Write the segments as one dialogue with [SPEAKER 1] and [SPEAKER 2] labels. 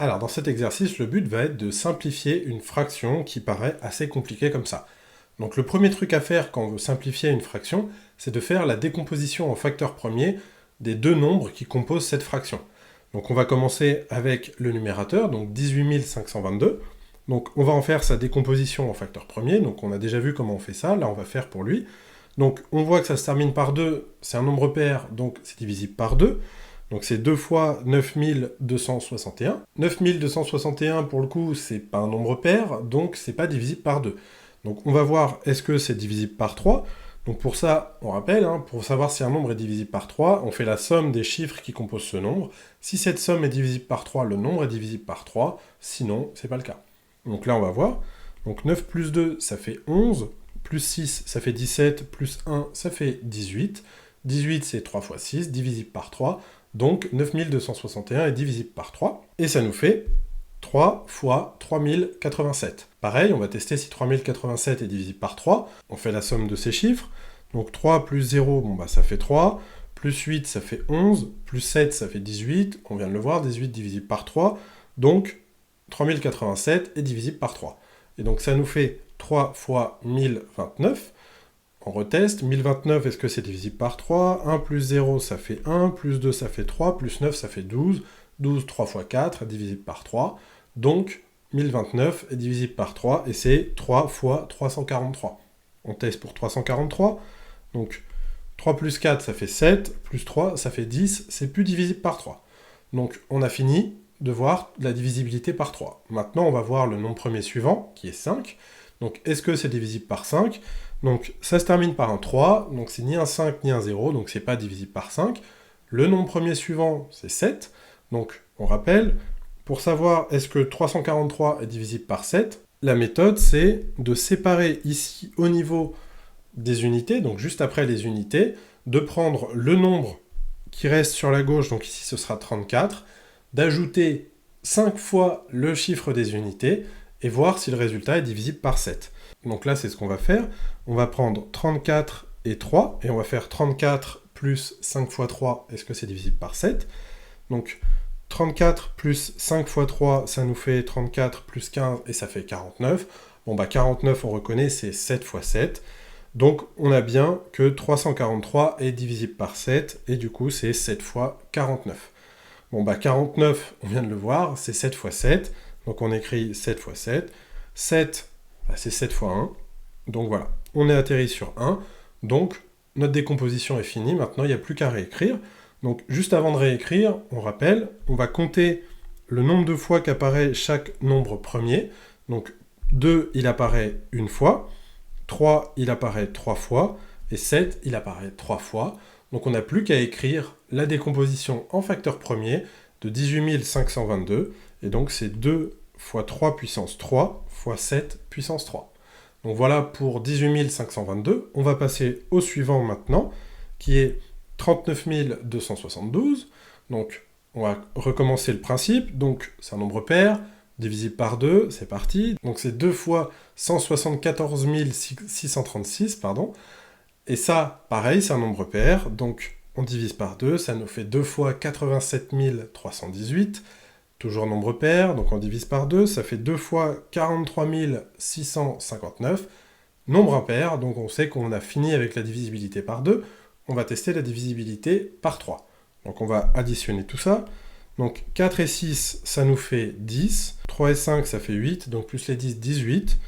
[SPEAKER 1] Alors dans cet exercice, le but va être de simplifier une fraction qui paraît assez compliquée comme ça. Donc le premier truc à faire quand on veut simplifier une fraction, c'est de faire la décomposition en facteur premier des deux nombres qui composent cette fraction. Donc on va commencer avec le numérateur, donc 18522. Donc on va en faire sa décomposition en facteur premier, donc on a déjà vu comment on fait ça, là on va faire pour lui. Donc on voit que ça se termine par 2, c'est un nombre pair, donc c'est divisible par 2. Donc c'est 2 fois 9261. 9261 pour le coup, c'est pas un nombre pair, donc c'est pas divisible par 2. Donc on va voir est-ce que c'est divisible par 3. Donc pour ça, on rappelle, pour savoir si un nombre est divisible par 3, on fait la somme des chiffres qui composent ce nombre. Si cette somme est divisible par 3, le nombre est divisible par 3, sinon c'est pas le cas. Donc là on va voir. Donc 9 plus 2, ça fait 11, plus 6, ça fait 17, plus 1, ça fait 18. 18 c'est 3 fois 6, divisible par 3. Donc 9261 est divisible par 3, et ça nous fait 3 fois 3087. Pareil, on va tester si 3087 est divisible par 3. On fait la somme de ces chiffres. Donc 3 plus 0, bon bah ça fait 3. Plus 8, ça fait 11. Plus 7, ça fait 18. On vient de le voir, 18 divisible par 3. Donc 3087 est divisible par 3. Et donc ça nous fait 3 fois 1029. On reteste, 1029, est-ce que c'est divisible par 3 ? 1 plus 0, ça fait 1, plus 2, ça fait 3, plus 9, ça fait 12. 12, 3 fois 4, divisible par 3. Donc, 1029 est divisible par 3, et c'est 3 fois 343. On teste pour 343. Donc, 3 plus 4, ça fait 7, plus 3, ça fait 10, c'est plus divisible par 3. Donc, on a fini de voir la divisibilité par 3. Maintenant, on va voir le nombre premier suivant, qui est 5. Donc, est-ce que c'est divisible par 5 ? Donc, ça se termine par un 3, donc c'est ni un 5 ni un 0, donc c'est pas divisible par 5. Le nombre premier suivant, c'est 7. Donc, on rappelle, pour savoir est-ce que 343 est divisible par 7, la méthode, c'est de séparer ici au niveau des unités, donc juste après les unités, de prendre le nombre qui reste sur la gauche, donc ici ce sera 34, d'ajouter 5 fois le chiffre des unités, et voir si le résultat est divisible par 7. Donc là, c'est ce qu'on va faire. On va prendre 34 et 3, et on va faire 34 plus 5 fois 3, est-ce que c'est divisible par 7 ? Donc 34 plus 5 fois 3, ça nous fait 34 plus 15, et ça fait 49. Bon bah 49, on reconnaît, c'est 7 fois 7. Donc on a bien que 343 est divisible par 7, et du coup c'est 7 fois 49. Bon bah 49, on vient de le voir, c'est 7 fois 7, donc on écrit 7 fois 7. 7, bah, c'est 7 fois 1, donc voilà, on est atterri sur 1, donc notre décomposition est finie, maintenant il n'y a plus qu'à réécrire. Donc juste avant de réécrire, on rappelle, on va compter le nombre de fois qu'apparaît chaque nombre premier. Donc 2, il apparaît une fois, 3, il apparaît 3 fois, et 7, il apparaît 3 fois. Donc on n'a plus qu'à écrire la décomposition en facteur premier de 18522, et donc c'est 2 fois 3 puissance 3 fois 7 puissance 3. Donc voilà pour 18522. On va passer au suivant maintenant, qui est 39272. Donc on va recommencer le principe. Donc c'est un nombre pair, divisible par 2, c'est parti. Donc c'est 2 fois 174 636, pardon. Et ça, pareil, c'est un nombre pair, donc on divise par 2, ça nous fait 2 fois 87 318, toujours nombre pair, donc on divise par 2, ça fait 2 fois 43 659, nombre impair, donc on sait qu'on a fini avec la divisibilité par 2, on va tester la divisibilité par 3. Donc on va additionner tout ça, donc 4 et 6, ça nous fait 10, 3 et 5, ça fait 8, donc plus les 10, 18,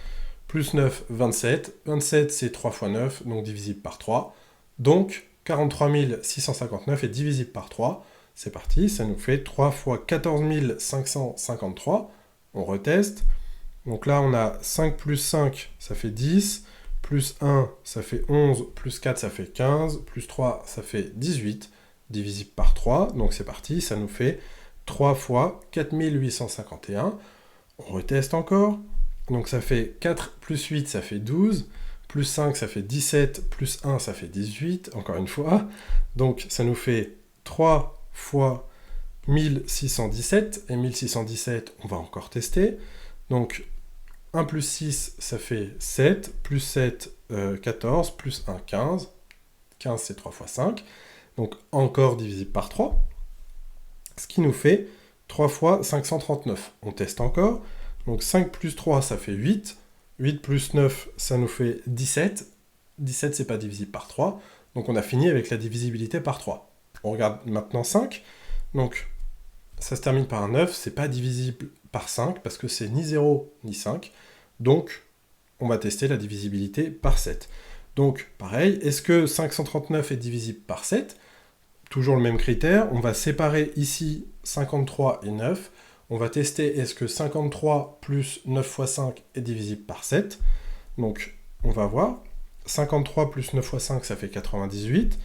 [SPEAKER 1] plus 9, 27. 27, c'est 3 fois 9, donc divisible par 3. Donc, 43 659 est divisible par 3. C'est parti, ça nous fait 3 fois 14 553. On reteste. Donc là, on a 5 plus 5, ça fait 10. Plus 1, ça fait 11. Plus 4, ça fait 15. Plus 3, ça fait 18. Divisible par 3. Donc c'est parti, ça nous fait 3 fois 4851. On reteste encore. Donc ça fait 4 plus 8, ça fait 12, plus 5, ça fait 17, plus 1, ça fait 18, encore une fois. Donc ça nous fait 3 fois 1617, et 1617, on va encore tester. Donc 1 plus 6, ça fait 7, plus 7, 14, plus 1, 15. 15, c'est 3 fois 5. Donc encore divisible par 3. Ce qui nous fait 3 fois 539. On teste encore. Donc 5 plus 3, ça fait 8. 8 plus 9, ça nous fait 17. 17, c'est pas divisible par 3. Donc on a fini avec la divisibilité par 3. On regarde maintenant 5. Donc ça se termine par un 9. C'est pas divisible par 5 parce que c'est ni 0 ni 5. Donc on va tester la divisibilité par 7. Donc pareil, est-ce que 539 est divisible par 7 ? Toujours le même critère, on va séparer ici 53 et 9. On va tester est-ce que 53 plus 9 fois 5 est divisible par 7. Donc on va voir. 53 plus 9 fois 5, ça fait 98.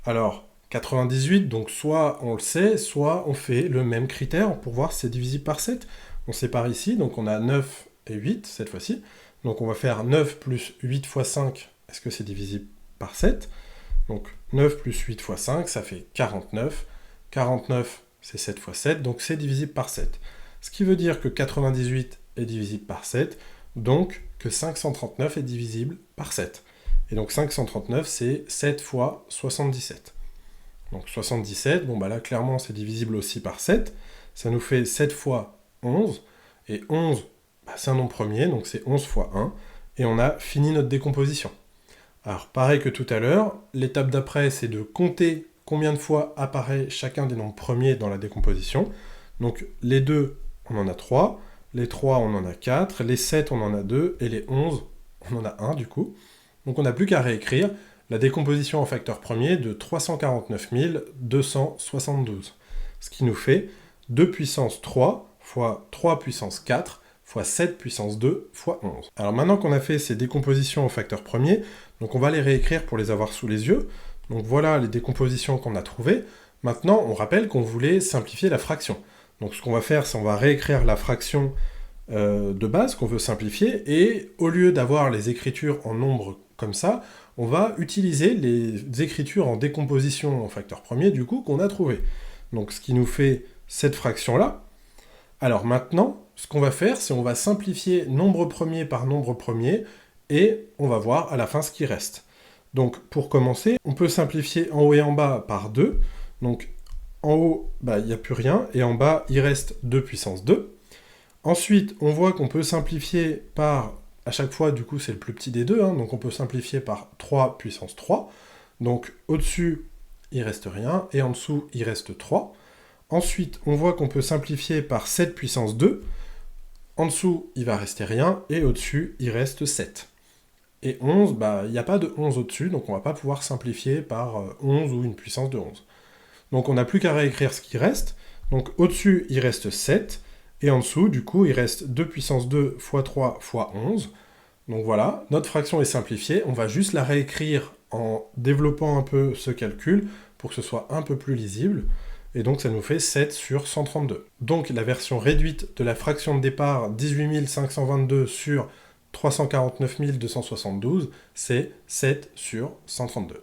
[SPEAKER 1] Alors 98, donc soit on le sait, soit on fait le même critère pour voir si c'est divisible par 7. On sépare ici, donc on a 9 et 8 cette fois-ci. Donc on va faire 9 plus 8 fois 5, est-ce que c'est divisible par 7 ? Donc 9 plus 8 fois 5, ça fait 49. 49, c'est 7 fois 7, donc c'est divisible par 7. Ce qui veut dire que 98 est divisible par 7, donc que 539 est divisible par 7. Et donc 539, c'est 7 fois 77. Donc 77, bon bah là clairement c'est divisible aussi par 7. Ça nous fait 7 fois 11. Et 11, bah, c'est un nombre premier, donc c'est 11 fois 1. Et on a fini notre décomposition. Alors pareil que tout à l'heure, l'étape d'après c'est de compter combien de fois apparaît chacun des nombres premiers dans la décomposition. Donc les 2, on en a 3, les 3, on en a 4, les 7, on en a 2, et les 11, on en a 1 du coup. Donc on n'a plus qu'à réécrire la décomposition en facteur premier de 349 272. Ce qui nous fait 2 puissance 3 fois 3 puissance 4 fois 7 puissance 2 fois 11. Alors maintenant qu'on a fait ces décompositions en facteur premier, donc on va les réécrire pour les avoir sous les yeux. Donc voilà les décompositions qu'on a trouvées. Maintenant, on rappelle qu'on voulait simplifier la fraction. Donc ce qu'on va faire, c'est on va réécrire la fraction de base qu'on veut simplifier, et au lieu d'avoir les écritures en nombres comme ça, on va utiliser les écritures en décomposition en facteur premier, du coup, qu'on a trouvé. Donc ce qui nous fait cette fraction-là. Alors maintenant, ce qu'on va faire, c'est on va simplifier nombre premier par nombre premier, et on va voir à la fin ce qui reste. Donc pour commencer, on peut simplifier en haut et en bas par 2. Donc en haut, il n'y a plus rien, et en bas, il reste 2 puissance 2. Ensuite, on voit qu'on peut simplifier par, à chaque fois, du coup, c'est le plus petit des deux, donc on peut simplifier par 3 puissance 3. Donc au-dessus, il reste rien, et en dessous, il reste 3. Ensuite, on voit qu'on peut simplifier par 7 puissance 2. En dessous, il va rester rien, et au-dessus, il reste 7. Et 11, il n'y a pas de 11 au-dessus, donc on ne va pas pouvoir simplifier par 11 ou une puissance de 11. Donc on n'a plus qu'à réécrire ce qui reste. Donc au-dessus, il reste 7, et en dessous, du coup, il reste 2 puissance 2 fois 3 fois 11. Donc voilà, notre fraction est simplifiée. On va juste la réécrire en développant un peu ce calcul pour que ce soit un peu plus lisible. Et donc ça nous fait 7 sur 132. Donc la version réduite de la fraction de départ 18 522 sur 349 272, c'est 7 sur 132.